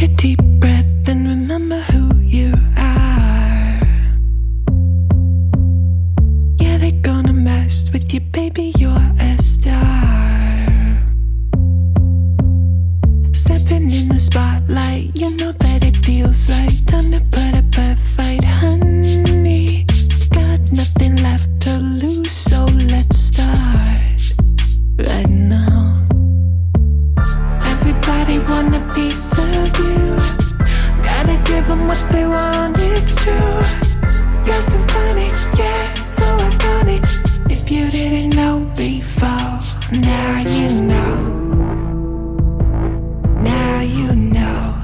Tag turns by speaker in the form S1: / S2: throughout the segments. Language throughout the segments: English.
S1: a deep breath and remember who you are. Yeah, they're gonna mess with you, baby, you're a star. Stepping in the spotlight, you know that it feels like time to put up a fight, honey. Got nothing left to lose, so let's start right now. Everybody want a piece of you. Gotta give them what they want, it's true. You're symphonic, yeah, so iconic. If you didn't know before, now you know. Now you know.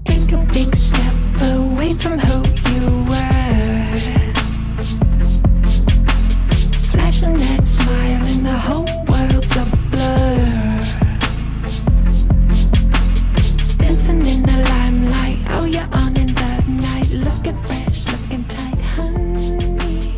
S1: Take a big step away from who you were. Flashing that smile and the whole world's a blur. Dancing in the limelight, oh you're on in the night. Looking fresh, looking tight, honey.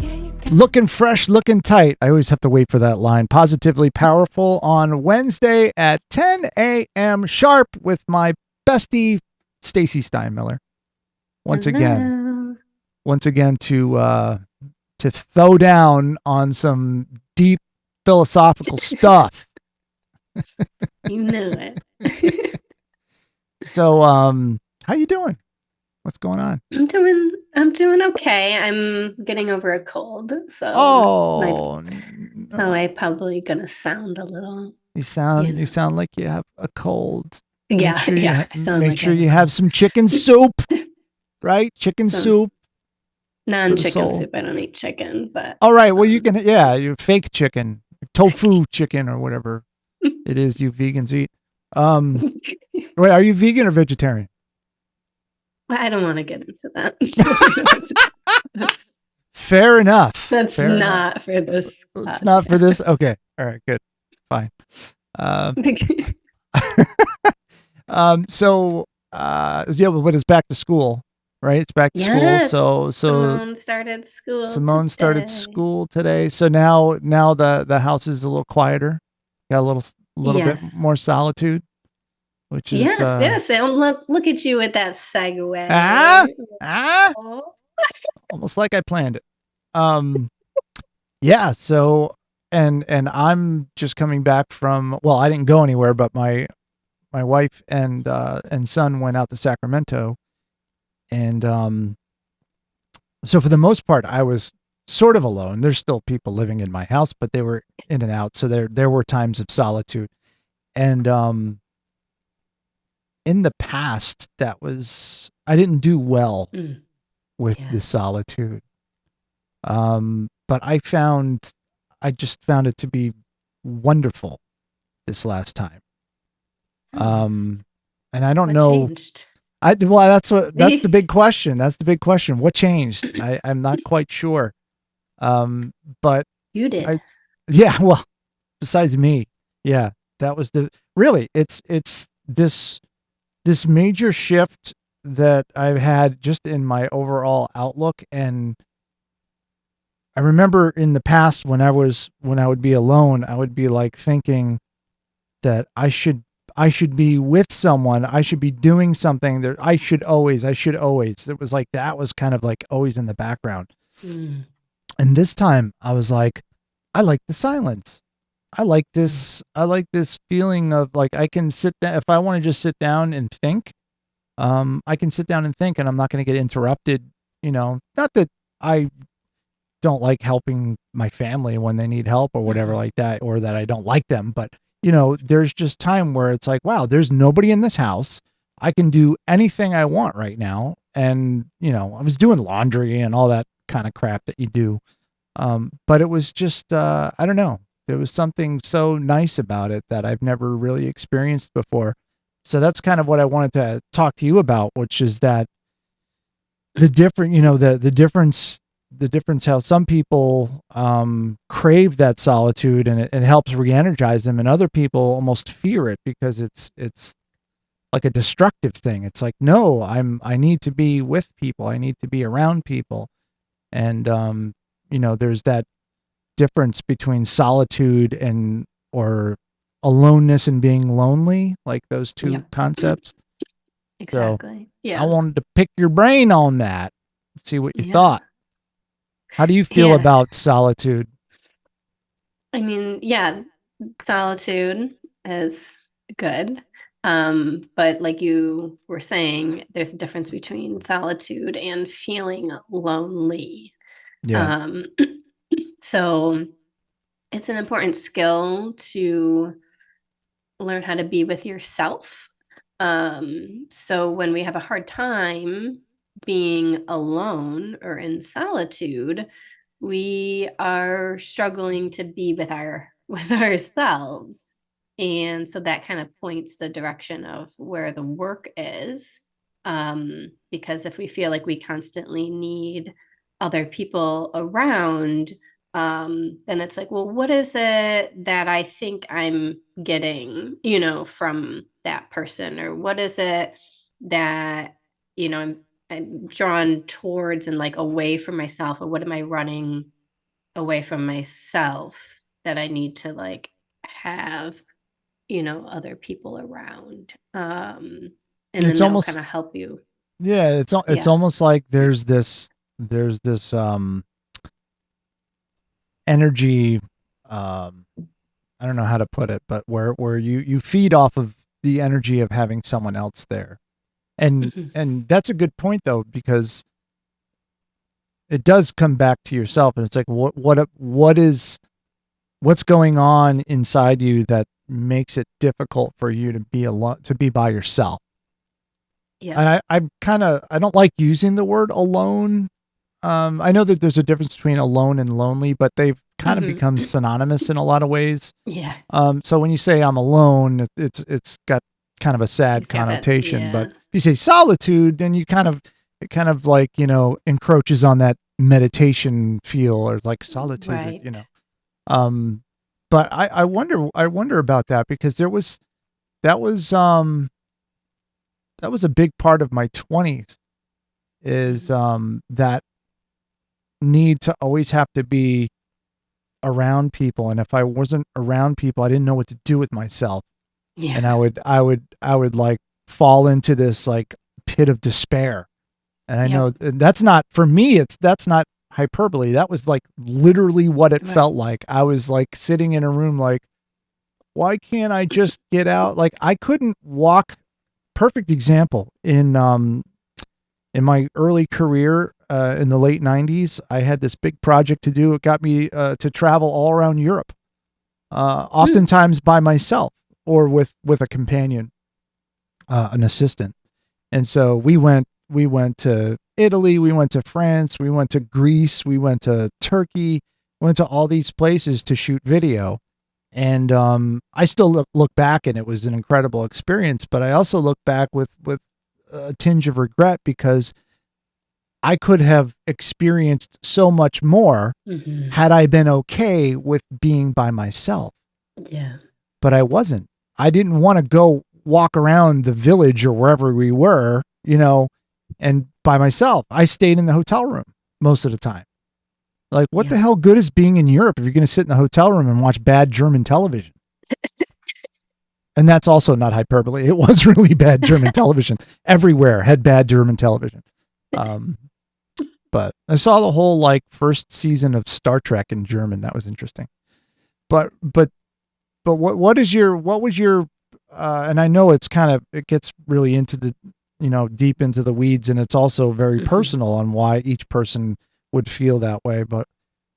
S1: Yeah, you can.
S2: Looking fresh, looking tight. I always have to wait for that line. Positively Powerful on Wednesday at 10 a.m. sharp with my bestie, Stacey Steinmiller. Once again to throw down on some deep philosophical stuff.
S3: You know it.
S2: So, how you doing? What's going on?
S3: I'm doing okay. I'm getting over a cold, so I probably gonna sound a little.
S2: You sound like you have a cold.
S3: Yeah,
S2: Make sure
S3: I sound
S2: make
S3: like
S2: sure
S3: I
S2: you have some chicken soup, right? Chicken soup.
S3: non-chicken
S2: soul.
S3: soup. I don't eat chicken, but
S2: All right. Well, you can. Yeah, you fake chicken, tofu chicken, or whatever it is you vegans eat. Wait, are you vegan or vegetarian?
S3: I don't want to get into that.
S2: Fair enough.
S3: That's
S2: Fair
S3: not
S2: enough.
S3: for this.
S2: It's not for this. Okay. All right. Good. Fine. So, yeah, but it's back to school, right? It's back to
S3: Yes.
S2: school. So
S3: Simone started school.
S2: Simone started
S3: today.
S2: school today. So now the house is a little quieter. Got a little bit
S3: Yes.
S2: more solitude, which is
S3: Yes. And look at you with that segue. Oh.
S2: almost like I planned it. Yeah. So and I'm just coming back from. Well, I didn't go anywhere, but my wife and son went out to Sacramento, and so for the most part, I was sort of alone. There's still people living in my house, but they were in and out. So there were times of solitude, and in the past, I didn't do well with the solitude. But I just found it to be wonderful this last time. And I don't
S3: What
S2: know.
S3: changed?
S2: That's the big question. That's the big question. What changed? I'm not quite sure. But
S3: You did.
S2: yeah, well, besides me, yeah, that was it's this major shift that I've had just in my overall outlook. And I remember in the past when I would be alone, I would be like thinking that I should be with someone. I should be doing something that I should always. It was like, that was kind of like always in the background. And this time I was like, I like the silence. I like this feeling of like, I can sit down. If I want to just sit down and think, I can sit down and think, and I'm not going to get interrupted. Not that I don't like helping my family when they need help or whatever like that, or that I don't like them, but there's just time where it's like, wow, there's nobody in this house. I can do anything I want right now. And, I was doing laundry and all that kind of crap that you do. But it was just, I don't know. There was something so nice about it that I've never really experienced before. So that's kind of what I wanted to talk to you about, which is that the difference how some people crave that solitude and it helps re-energize them, and other people almost fear it because it's like a destructive thing. It's like, no, I need to be with people. I need to be around people. And there's that difference between solitude or aloneness and being lonely, like those two
S3: Yep.
S2: concepts. So
S3: Exactly.
S2: I
S3: Yeah.
S2: wanted to pick your brain on that, see what you
S3: Yeah.
S2: thought. How do you feel
S3: Yeah.
S2: about solitude?
S3: I mean, yeah, solitude is good. But like you were saying, there's a difference between solitude and feeling lonely.
S2: Yeah.
S3: Um, so it's an important skill to learn how to be with yourself. So when we have a hard time being alone or in solitude, we are struggling to be with our with ourselves. And so that kind of points the direction of where the work is. Because if we feel like we constantly need other people around, then it's like, well, what is it that I think I'm getting, from that person? Or what is it that, I'm drawn towards and like away from myself? Or what am I running away from myself that I need to like have, other people around? And
S2: It's
S3: then that will
S2: almost
S3: kind of help you.
S2: yeah, it's
S3: Yeah.
S2: almost like there's this energy, I don't know how to put it, but where you feed off of the energy of having someone else there.
S3: Mhm.
S2: And that's a good point though, because it does come back to yourself, and it's like what's going on inside you that makes it difficult for you to be alone, to be by yourself.
S3: Yeah.
S2: And I don't like using the word alone. I know that there's a difference between alone and lonely, but they've kind of
S3: Hmm.
S2: become synonymous in a lot of ways.
S3: Yeah.
S2: So when you say I'm alone, it's got kind of a sad
S3: It's got that.
S2: connotation. But
S3: Yeah.
S2: if you say solitude, then it kind of like, encroaches on that meditation feel, or like solitude,
S3: Right.
S2: Um, but I wonder about that, because that was um that was a big part of my 20s, is
S3: Mhm.
S2: that need to always have to be around people, and if I wasn't around people, I didn't know what to do with myself, and
S3: Yeah.
S2: I would like fall into this like pit of despair. And I know
S3: Yep.
S2: that's not, for me, that's not hyperbole. That was like literally what it
S3: Right.
S2: felt like. I was like sitting in a room like, why can't I just get out? Like I couldn't walk. Perfect example, in my early career, in the late 90s, I had this big project to do. It got me to travel all around Europe,
S3: Mm.
S2: oftentimes by myself or with a companion, an assistant. And so we went to Italy, we went to France, we went to Greece, we went to Turkey, went to all these places to shoot video. And I still look back, and it was an incredible experience, but I also look back with a tinge of regret, because I could have experienced so much more
S3: Hmm.
S2: had I been okay with being by myself.
S3: Yeah.
S2: But I wasn't. I didn't want to go walk around the village or wherever we were, and by myself. I stayed in the hotel room most of the time. Like, what the
S3: Yep.
S2: hell good is being in Europe if you're going to sit in the hotel room and watch bad German television? And that's also not hyperbole. It was really bad German television. Everywhere had bad German television. Um, but I saw the whole like first season of Star Trek in German. That was interesting. But what was your and I know it gets really into the, deep into the weeds, and it's also very
S3: Hmm.
S2: personal on why each person would feel that way. But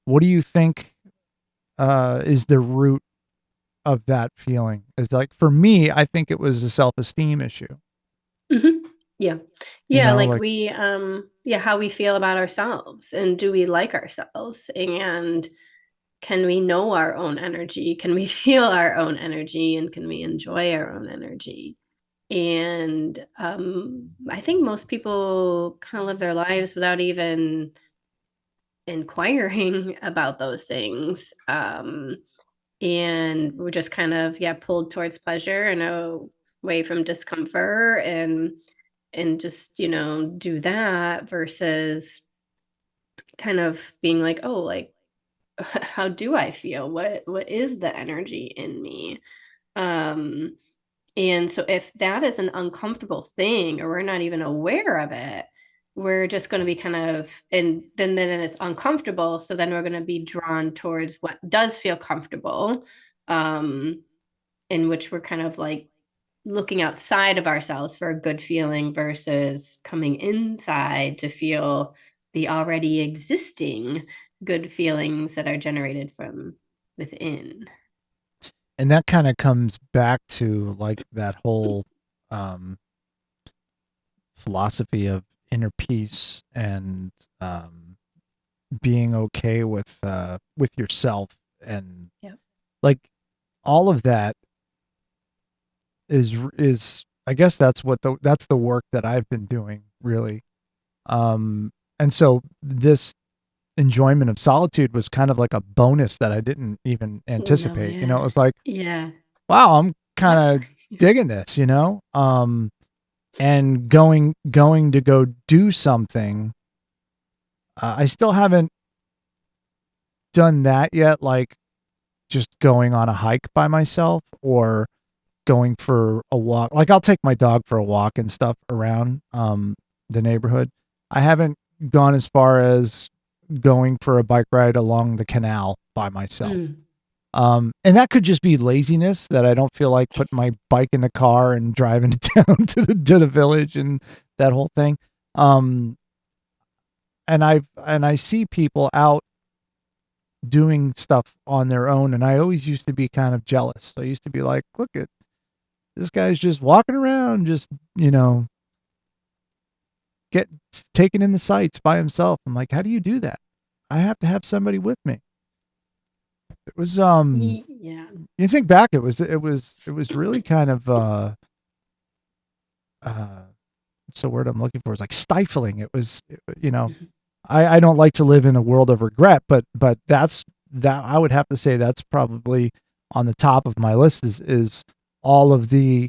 S2: what do you think is the root of that feeling? Is like, for me, I think it was a self-esteem issue.
S3: Hmm. Yeah.
S2: You
S3: Yeah,
S2: know,
S3: like
S2: like
S3: we yeah, how we feel about ourselves, and do we like ourselves, and can we know our own energy? Can we feel our own energy, and can we enjoy our own energy? And I think most people kind of live their lives without even inquiring about those things. And we're just kind of, yeah, pulled towards pleasure and away from discomfort, and just, do that versus kind of being like, oh, like how do I feel? What is the energy in me? Um, and so if that is an uncomfortable thing or we're not even aware of it, we're just going to be kind of, and then it's uncomfortable. So then we're going to be drawn towards what does feel comfortable, um, in which we're kind of like looking outside of ourselves for a good feeling versus coming inside to feel the already existing good feelings that are generated from within.
S2: And that kind of comes back to like that whole um, philosophy of inner peace and being okay with yourself, and
S3: Yep.
S2: like all of that is I guess that's the work that I've been doing really. And so this enjoyment of solitude was kind of like a bonus that I didn't even
S3: No,
S2: anticipate. You know,
S3: yeah.
S2: it was like,
S3: Yeah.
S2: wow, I'm kind of digging this, you know? And going to go do something. I still haven't done that yet, like just going on a hike by myself or going for a walk. Like I'll take my dog for a walk and stuff around the neighborhood. I haven't gone as far as going for a bike ride along the canal by myself.
S3: Mm.
S2: And that could just be laziness that I don't feel like putting my bike in the car and driving it down to the village and that whole thing. Um, and I see people out doing stuff on their own, and I always used to be kind of jealous. I used to be like, look at this guy's just walking around, just, you know, get taken in the sights by himself. I'm like, how do you do that? I have to have somebody with me. It was
S3: Yeah.
S2: you think back, it was really kind of what's the word I'm looking for? It's like stifling. It was, you know,
S3: Mhm.
S2: I don't like to live in a world of regret, but that I would have to say that's probably on the top of my list is all of the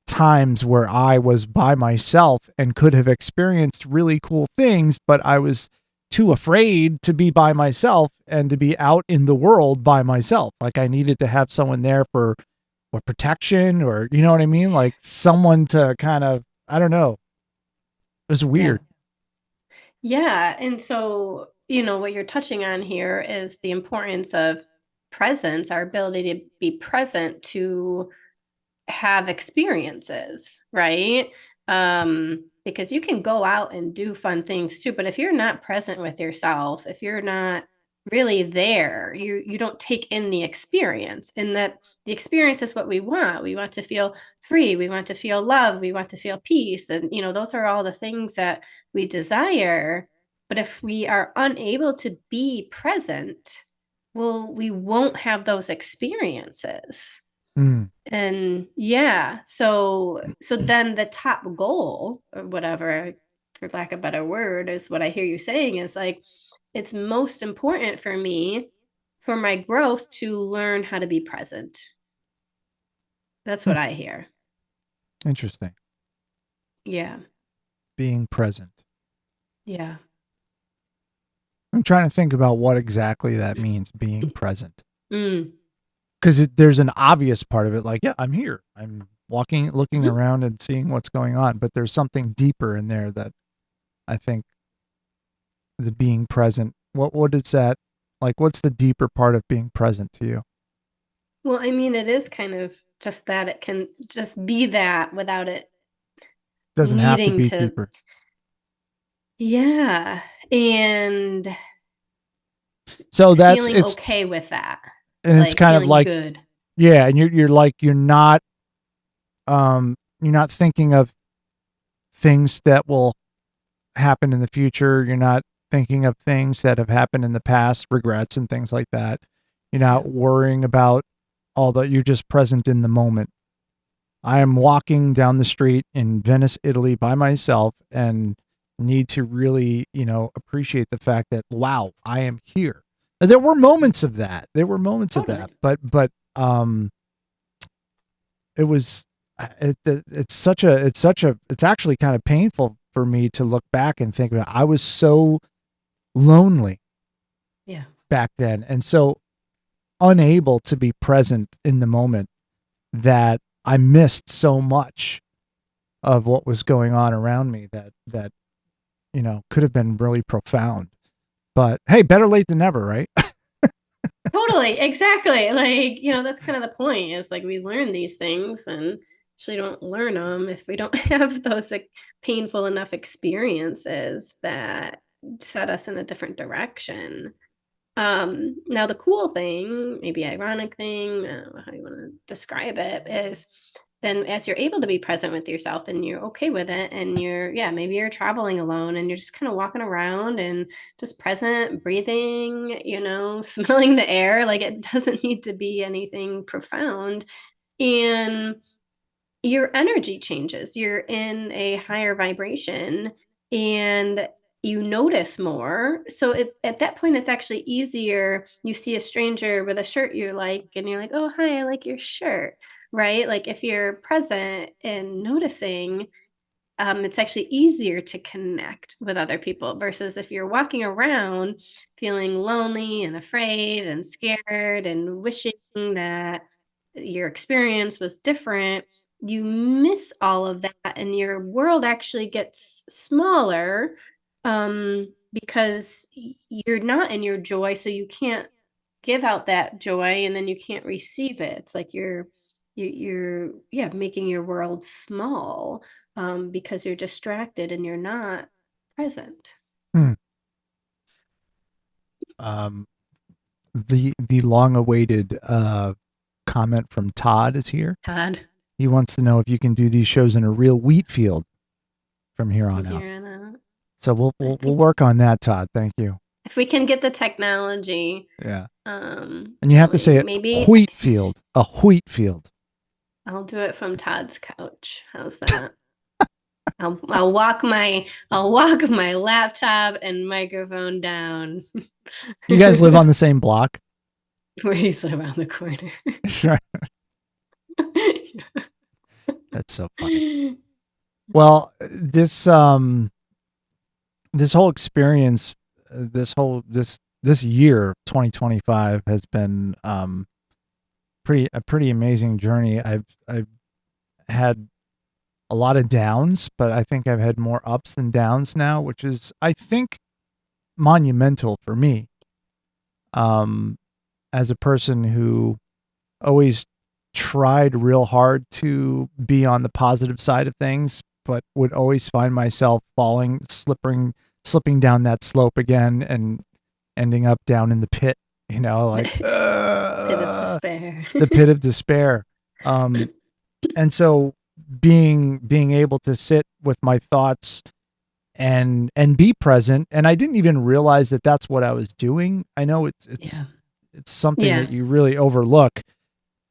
S2: times where I was by myself and could have experienced really cool things, but I was too afraid to be by myself and to be out in the world by myself. Like I needed to have someone there for protection, or you know what I mean? Like someone to kind of, I don't know. It was
S3: Yeah.
S2: weird.
S3: Yeah. And so, what you're touching on here is the importance of presence, our ability to be present to have experiences, right? Because you can go out and do fun things too, but if you're not present with yourself, if you're not really there, you don't take in the experience. And that the experience is what we want. We want to feel free, we want to feel love, we want to feel peace. And those are all the things that we desire. But if we are unable to be present, well, we won't have those experiences.
S2: Mm.
S3: And yeah, so then the top goal or whatever, for lack of a better word, is what I hear you saying is like, it's most important for me for my growth to learn how to be present. That's
S2: Hmm.
S3: what I hear.
S2: Interesting.
S3: Yeah.
S2: Being present.
S3: Yeah.
S2: I'm trying to think about what exactly that means, being present.
S3: Mm.
S2: Because there's an obvious part of it, like, yeah, I'm here. I'm walking, looking
S3: Mhm.
S2: around and seeing what's going on. But there's something deeper in there that I think the being present. What is that? Like, what's the deeper part of being present to you?
S3: Well, I mean, it is kind of just that it can just be that without it
S2: Doesn't have to
S3: needing
S2: be
S3: to.
S2: deeper.
S3: Yeah. And
S2: So that's
S3: feeling
S2: it's
S3: okay with that,
S2: and it's
S3: like
S2: kind of
S3: feeling
S2: like,
S3: good.
S2: yeah, and you're like you're not thinking of things that will happen in the future. You're not thinking of things that have happened in the past, regrets and things like that. You're
S3: Yeah.
S2: not worrying about all that. You're just present in the moment. I am walking down the street in Venice, Italy by myself and need to really, you know, appreciate the fact that, wow, I am here. There were moments of that. There were moments of that,
S3: Totally.
S2: but it was it's actually kind of painful for me to look back and think about. I was so lonely
S3: Yeah.
S2: back then and so unable to be present in the moment that I missed so much of what was going on around me that could have been really profound. But hey, better late than never, right?
S3: Totally, exactly. Like, that's kind of the point, is like we learn these things and actually don't learn them if we don't have those like painful enough experiences that set us in a different direction. Now the cool thing, maybe ironic thing, I don't know how you want to describe it, is then as you're able to be present with yourself and you're okay with it, and maybe you're traveling alone and you're just kind of walking around and just present, breathing, smelling the air. Like, it doesn't need to be anything profound. And your energy changes. You're in a higher vibration and you notice more. So at that point, it's actually easier. You see a stranger with a shirt you like, and you're like, oh, hi, I like your shirt, right? Like, if you're present and noticing, it's actually easier to connect with other people versus if you're walking around feeling lonely and afraid and scared and wishing that your experience was different. You miss all of that, and your world actually gets smaller, because you're not in your joy, so you can't give out that joy, and then you can't receive it. It's like you're making your world small, because you're distracted and you're not present.
S2: The long-awaited comment from Todd is here.
S3: Todd,
S2: He wants to know if you can do these shows in a real wheat field from here on out. So we'll work on that, Todd. Thank you.
S3: If we can get the technology.
S2: Yeah. And you have to say it,
S3: maybe
S2: wheat field, a wheat field.
S3: I'll do it from Todd's couch. How's that? I'll walk my laptop and microphone down.
S2: You guys live on the same block?
S3: We live around the corner.
S2: That's so funny. Well, this whole experience, this year, 2025, has been a pretty amazing journey. I've had a lot of downs, but I think I've had more ups than downs now, which is, I think, monumental for me. As a person who always tried real hard to be on the positive side of things, but would always find myself slipping down that slope again and ending up down in the pit, like
S3: pit of despair.
S2: The pit of despair. And so being able to sit with my thoughts and be present, and I didn't even realize that that's what I was doing. I know it's something that you really overlook.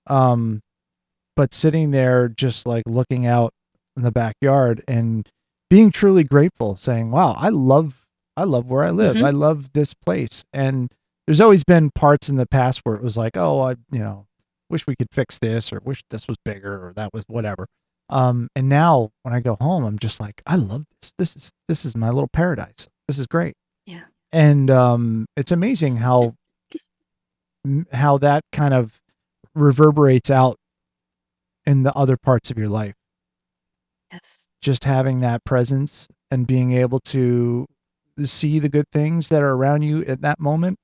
S2: But sitting there just like looking out in the backyard and being truly grateful, saying, wow, I love where I live. I love this place. And there's always been parts in the past where it was like, oh, I wish we could fix this, or wish this was bigger, or that was whatever. And now when I go home, I'm just like, I love this. This is my little paradise. This is great.
S3: Yeah.
S2: And it's amazing how that kind of reverberates out in the other parts of your life.
S3: Yes.
S2: Just having that presence and being able to see the good things that are around you at that moment.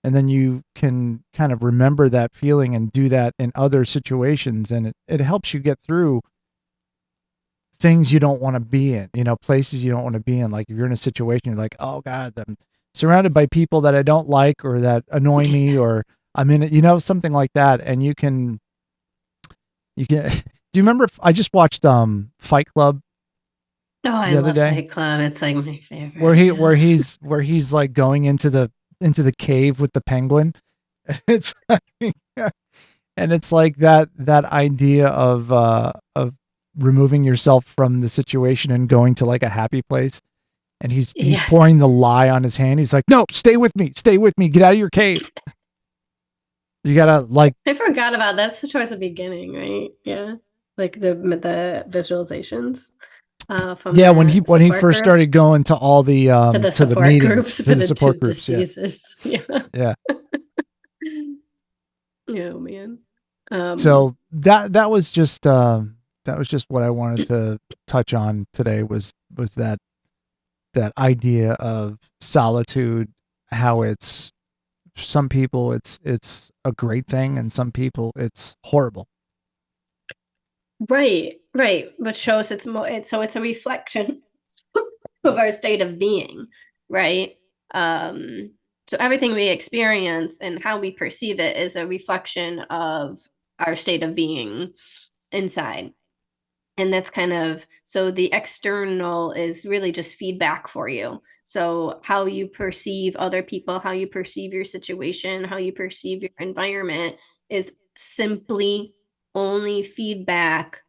S2: And then you can kind of remember that feeling and do that in other situations. And it helps you get through things you don't want to be in, places you don't want to be in. Like if you're in a situation, you're like, oh God, I'm surrounded by people that I don't like, or that annoy me, or I'm in it, something like that. And you can, do you remember, I just watched Fight Club
S3: I love Fight Club. It's like my favorite.
S2: Where he's like going into the cave with the penguin. It's like, and it's like that idea of removing yourself from the situation and going to like a happy place. And he's pouring the lie on his hand. He's like, no, stay with me, get out of your cave. You gotta like.
S3: I forgot about that. That's towards the beginning, right? Yeah, like the visualizations.
S2: When he first started going to all the to the meetings, to the support groups. Yeah.
S3: Oh man.
S2: So that was just what I wanted to touch on today was that idea of solitude, how it's some people it's a great thing and some people it's horrible.
S3: Right, right. Which shows it's more it's a reflection of our state of being, right? So everything we experience and how we perceive it is a reflection of our state of being inside. And that's kind of so the external is really just feedback for you. So how you perceive other people, how you perceive your situation, how you perceive your environment is simply only feedback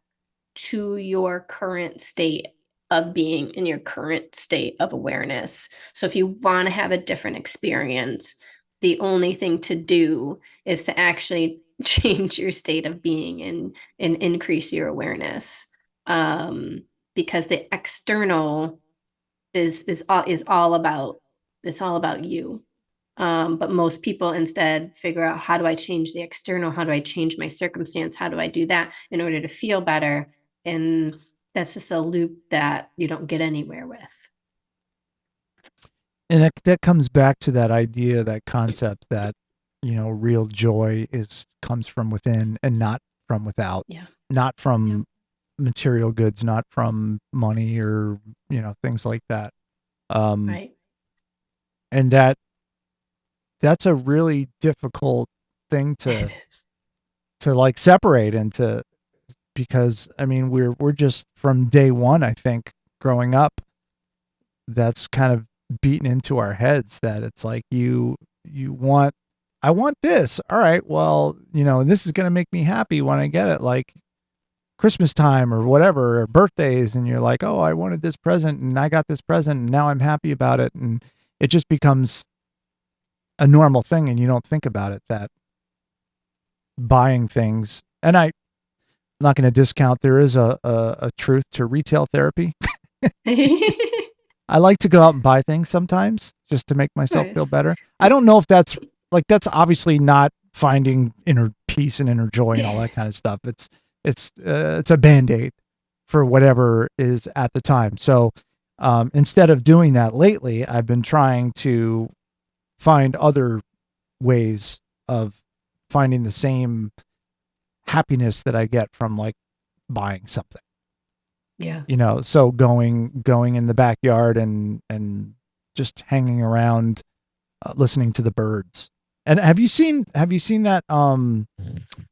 S3: to your current state of being in your current state of awareness. So if you want to have a different experience, the only thing to do is to actually change your state of being and increase your awareness. Because the external is all about it's all about you. But most people instead figure out, how do I change the external? How do I change my circumstance? How do I do that in order to feel better? And that's just a loop that you don't get anywhere with.
S2: And that comes back to that idea, that concept that, real joy comes from within and not from without,
S3: Yeah.
S2: not from material goods, not from money or, things like that.
S3: Right.
S2: And that's a really difficult thing to like separate into, because I mean, we're just from day one, I think, growing up, that's kind of beaten into our heads that it's like I want this. All right, well, this is going to make me happy when I get it, like Christmas time or whatever, or birthdays, and you're like, oh, I wanted this present and I got this present and now I'm happy about it, and it just becomes a normal thing and you don't think about it, that buying things. And I'm not going to discount, there is a truth to retail therapy. I like to go out and buy things sometimes just to make myself feel
S3: Nice.
S2: better. I don't know if that's obviously not finding inner peace and inner joy and all that kind of stuff. It's a Band-Aid for whatever is at the time. So instead of doing that lately, I've been trying to find other ways of finding the same happiness that I get from like buying something.
S3: Yeah.
S2: So going in the backyard and just hanging around, listening to the birds. And have you seen that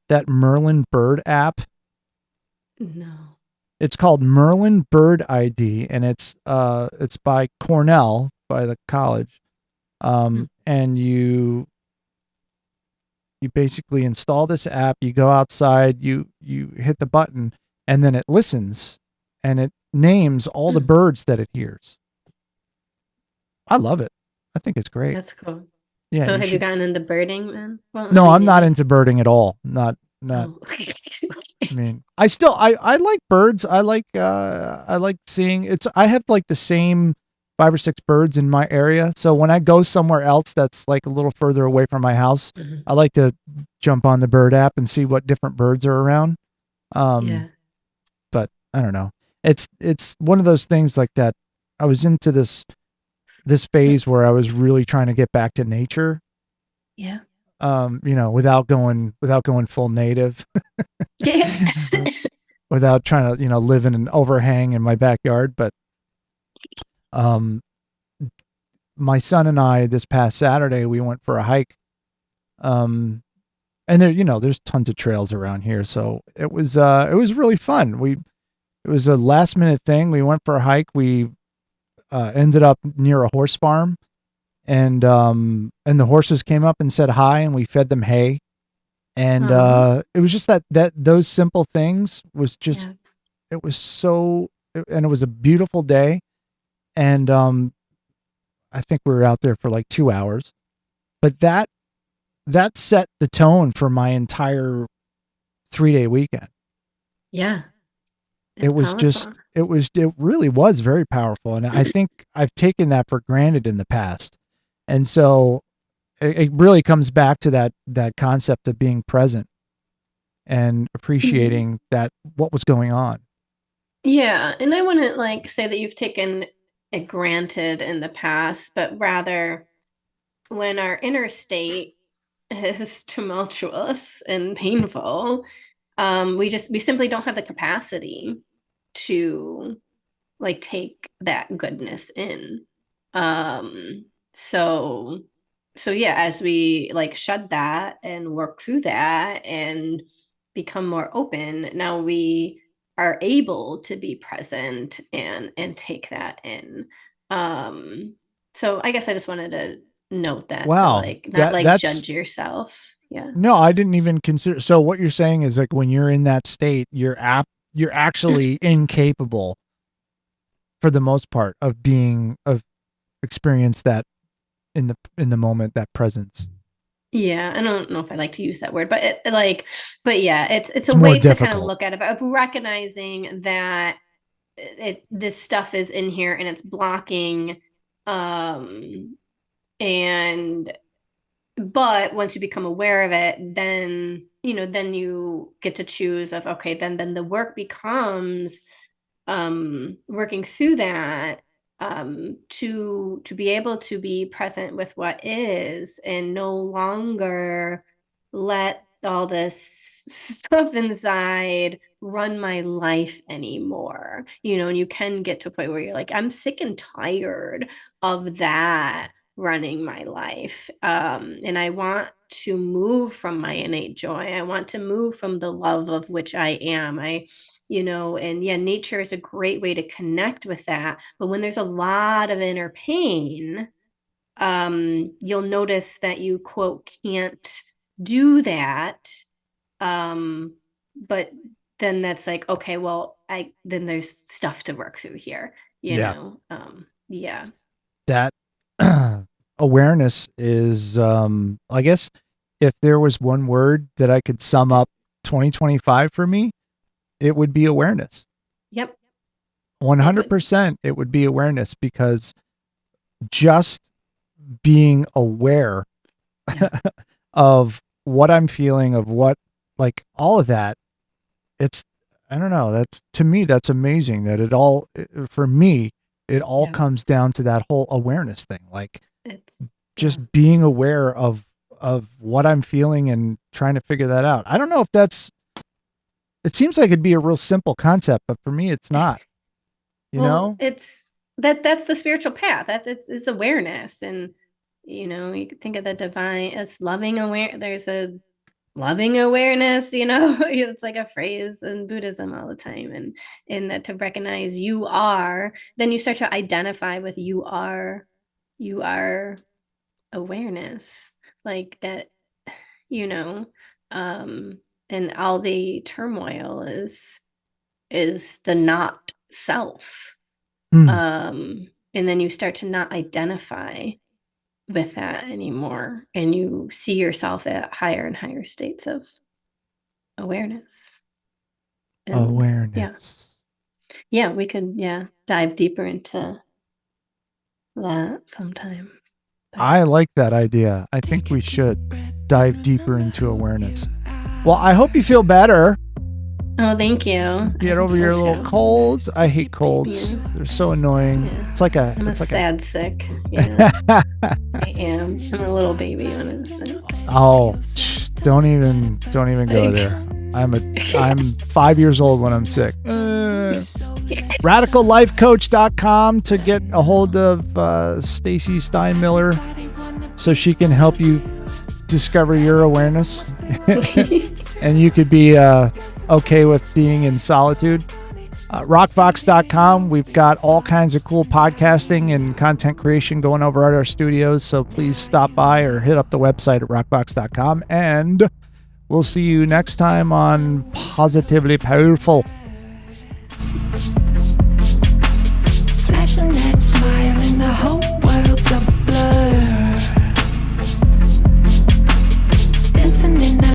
S2: that Merlin bird app?
S3: No.
S2: It's called Merlin Bird ID, and it's by Cornell, by the college. And you basically install this app, you go outside, you hit the button, and then it listens and it names all the birds that it hears. I love it. I think it's great.
S3: That's cool.
S2: Yeah.
S3: So have you gotten into birding then? Well,
S2: No, I'm not into birding at all. Not.
S3: Oh.
S2: I mean, I like birds. I like seeing it's. I have like the same 5 or 6 birds in my area. So when I go somewhere else that's like a little further away from my house, I like to jump on the bird app and see what different birds are around.
S3: Yeah.
S2: But I don't know. It's one of those things like that. I was into this phase where I was really trying to get back to nature.
S3: Yeah.
S2: Without going full native,
S3: Yeah.
S2: without trying to, live in an overhang in my backyard. But, my son and I, this past Saturday, we went for a hike. And there, there's tons of trails around here. So it was really fun. It was a last minute thing. We went for a hike. We, ended up near a horse farm, and the horses came up and said hi, and we fed them hay. And, it was just that those simple things was just, it was and it was a beautiful day. And, I think we were out there for like 2 hours, but that set the tone for my entire 3-day weekend.
S3: Yeah.
S2: It really was very powerful. And I think I've taken that for granted in the past. And so it really comes back to that concept of being present. and appreciating that what was going on.
S3: Yeah, and I wouldn't like say that you've taken it granted in the past, but rather when our inner state is tumultuous and painful, we simply don't have the capacity to like take that goodness in. Um, so so yeah, as we like shed that and work through that and become more open, now we are able to be present and take that in. So I guess I just wanted to note that to
S2: Wow.
S3: like not like
S2: That's
S3: judge yourself. Yeah.
S2: no, I didn't even consider. So what you're saying is like when you're in that state, you're actually incapable for the most part of experience that in the moment, that presence.
S3: Yeah, I don't know if I like to use that word, but but yeah, it's a
S2: more
S3: way to kind of
S2: difficult.
S3: look at it, of recognizing that this stuff is in here and it's blocking, and but once you become aware of it, then then you get to choose of okay, then the work becomes working through that, to be able to be present with what is and no longer let all this stuff inside run my life anymore. And you can get to a point where you're like, I'm sick and tired of that running my life, and I want to move from my innate joy. I want to move from the love of which I am. And yeah, nature is a great way to connect with that. But when there's a lot of inner pain, you'll notice that you, quote, can't do that. But then that's like, okay, well, then there's stuff to work through here, yeah.
S2: That awareness is, I guess if there was one word that I could sum up 2025 for me, it would be awareness.
S3: Yep.
S2: 100%. It would be awareness, because just being aware of what I'm feeling, of what, like all of that, I don't know, that's, to me, that's amazing that for me, it all comes down to that whole awareness thing. Like
S3: it's
S2: just being aware of what I'm feeling and trying to figure that out. I don't know if it seems like it'd be a real simple concept, but for me, it's not, know?
S3: It's that's the spiritual path. It's awareness. And, you could think of the divine as loving aware. There's a loving awareness, it's like a phrase in Buddhism all the time. And in that, to recognize you are, then you start to identify with you are awareness, like that, and all the turmoil is the not self. And then you start to not identify with that anymore, and you see yourself at higher and higher states of awareness.
S2: Awareness.
S3: Yeah, we could dive deeper into that sometime.
S2: I like that idea. I think we should dive deeper into awareness. Well, I hope you feel better.
S3: Oh, thank you.
S2: Get over your little colds. I hate colds. They're so annoying.
S3: Yeah.
S2: It's like
S3: I'm a sad sick. Yeah. I am. I'm a little baby when I'm sick.
S2: Oh, don't even go there. I'm 5 years old when I'm sick. RadicalLifeCoach.com to get a hold of Stacey Steinmiller so she can help you discover your awareness. And you could be okay with being in solitude. Rockvox.com. We've got all kinds of cool podcasting and content creation going over at our studios. So please stop by or hit up the website at rockvox.com. And we'll see you next time on Positively Powerful.
S1: Flashing that smile in the whole world.